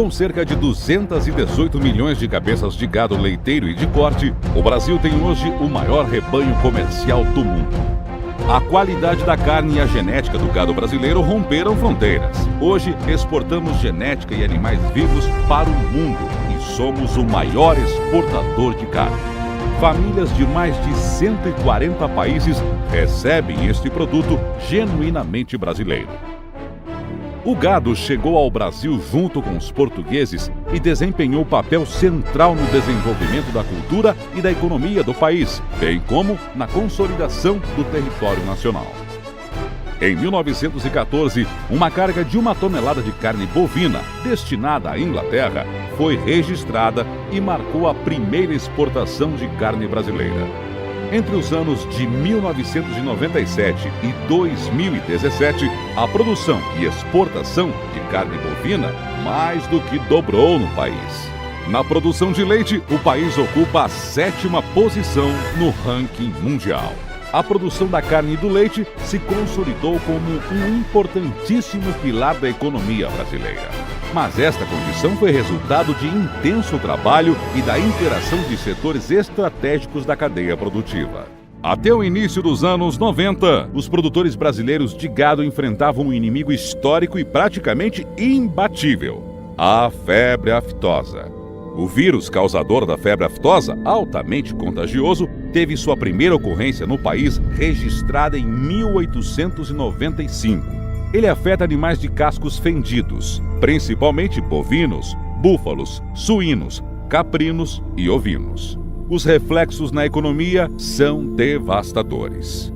Com cerca de 218 milhões de cabeças de gado leiteiro e de corte, o Brasil tem hoje o maior rebanho comercial do mundo. A qualidade da carne e a genética do gado brasileiro romperam fronteiras. Hoje, exportamos genética e animais vivos para o mundo e somos o maior exportador de carne. Famílias de mais de 140 países recebem este produto genuinamente brasileiro. O gado chegou ao Brasil junto com os portugueses e desempenhou papel central no desenvolvimento da cultura e da economia do país, bem como na consolidação do território nacional. Em 1914, uma carga de 1 tonelada de carne bovina, destinada à Inglaterra, foi registrada e marcou a primeira exportação de carne brasileira. Entre os anos de 1997 e 2017, a produção e exportação de carne bovina mais do que dobrou no país. Na produção de leite, o país ocupa a 7ª posição no ranking mundial. A produção da carne e do leite se consolidou como um importantíssimo pilar da economia brasileira. Mas esta condição foi resultado de intenso trabalho e da interação de setores estratégicos da cadeia produtiva. Até o início dos anos 90, os produtores brasileiros de gado enfrentavam um inimigo histórico e praticamente imbatível: a febre aftosa. O vírus causador da febre aftosa, altamente contagioso, teve sua primeira ocorrência no país registrada em 1895. Ele afeta animais de cascos fendidos, principalmente bovinos, búfalos, suínos, caprinos e ovinos. Os reflexos na economia são devastadores.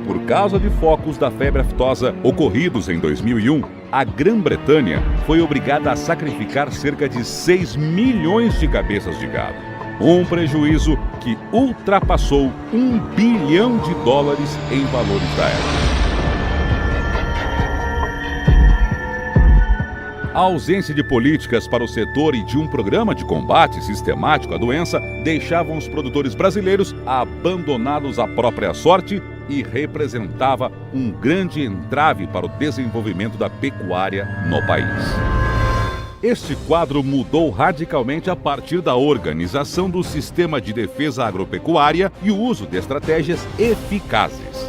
Por causa de focos da febre aftosa ocorridos em 2001, a Grã-Bretanha foi obrigada a sacrificar cerca de 6 milhões de cabeças de gado. Um prejuízo que ultrapassou $1 bilhão em valores da época. A ausência de políticas para o setor e de um programa de combate sistemático à doença deixavam os produtores brasileiros abandonados à própria sorte e representava um grande entrave para o desenvolvimento da pecuária no país. Este quadro mudou radicalmente a partir da organização do sistema de defesa agropecuária e o uso de estratégias eficazes.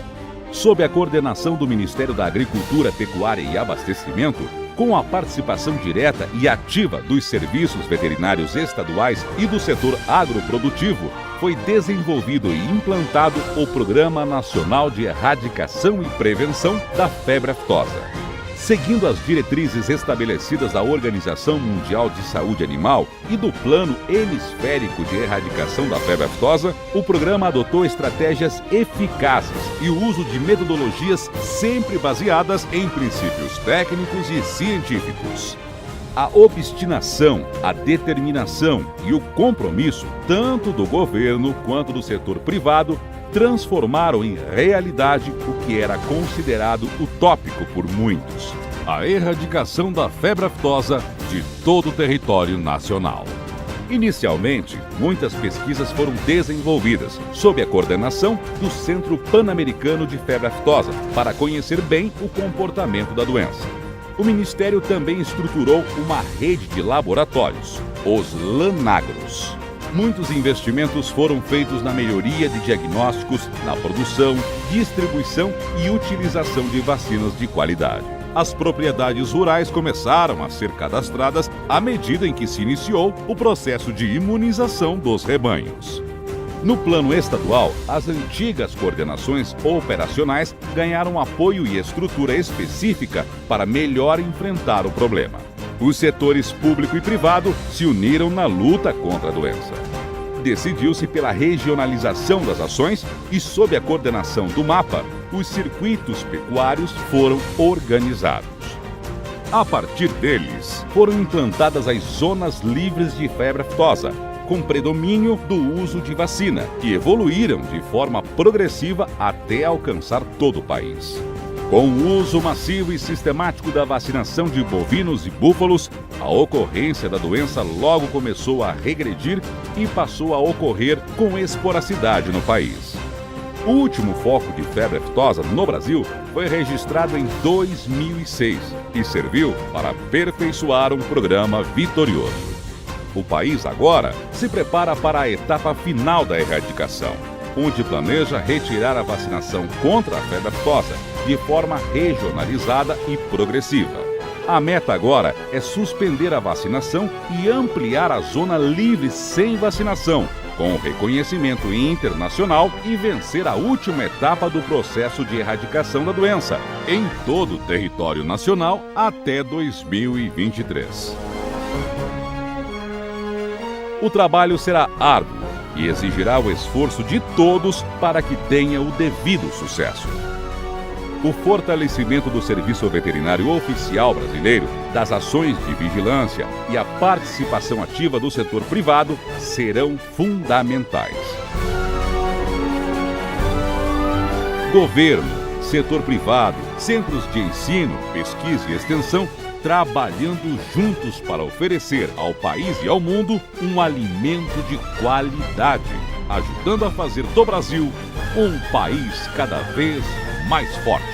Sob a coordenação do Ministério da Agricultura, Pecuária e Abastecimento, com a participação direta e ativa dos serviços veterinários estaduais e do setor agroprodutivo, foi desenvolvido e implantado o Programa Nacional de Erradicação e Prevenção da Febre Aftosa. Seguindo as diretrizes estabelecidas da Organização Mundial de Saúde Animal e do Plano Hemisférico de Erradicação da Febre Aftosa, o programa adotou estratégias eficazes e o uso de metodologias sempre baseadas em princípios técnicos e científicos. A obstinação, a determinação e o compromisso, tanto do governo quanto do setor privado, transformaram em realidade o que era considerado utópico por muitos: a erradicação da febre aftosa de todo o território nacional. Inicialmente, muitas pesquisas foram desenvolvidas sob a coordenação do Centro Pan-Americano de Febre Aftosa para conhecer bem o comportamento da doença. O Ministério também estruturou uma rede de laboratórios, os LANAGROS. Muitos investimentos foram feitos na melhoria de diagnósticos, na produção, distribuição e utilização de vacinas de qualidade. As propriedades rurais começaram a ser cadastradas à medida em que se iniciou o processo de imunização dos rebanhos. No plano estadual, as antigas coordenações operacionais ganharam apoio e estrutura específica para melhor enfrentar o problema. Os setores público e privado se uniram na luta contra a doença. Decidiu-se pela regionalização das ações e, sob a coordenação do MAPA, os circuitos pecuários foram organizados. A partir deles, foram implantadas as zonas livres de febre aftosa, com predomínio do uso de vacina, que evoluíram de forma progressiva até alcançar todo o país. Com o uso massivo e sistemático da vacinação de bovinos e búfalos, a ocorrência da doença logo começou a regredir e passou a ocorrer com esporadicidade no país. O último foco de febre aftosa no Brasil foi registrado em 2006 e serviu para aperfeiçoar um programa vitorioso. O país agora se prepara para a etapa final da erradicação, onde planeja retirar a vacinação contra a febre aftosa de forma regionalizada e progressiva. A meta agora é suspender a vacinação e ampliar a zona livre sem vacinação, com reconhecimento internacional, e vencer a última etapa do processo de erradicação da doença em todo o território nacional até 2023. O trabalho será árduo e exigirá o esforço de todos para que tenha o devido sucesso. O fortalecimento do Serviço Veterinário Oficial Brasileiro, das ações de vigilância e a participação ativa do setor privado serão fundamentais. Governo, setor privado, centros de ensino, pesquisa e extensão, trabalhando juntos para oferecer ao país e ao mundo um alimento de qualidade, ajudando a fazer do Brasil um país cada vez mais forte.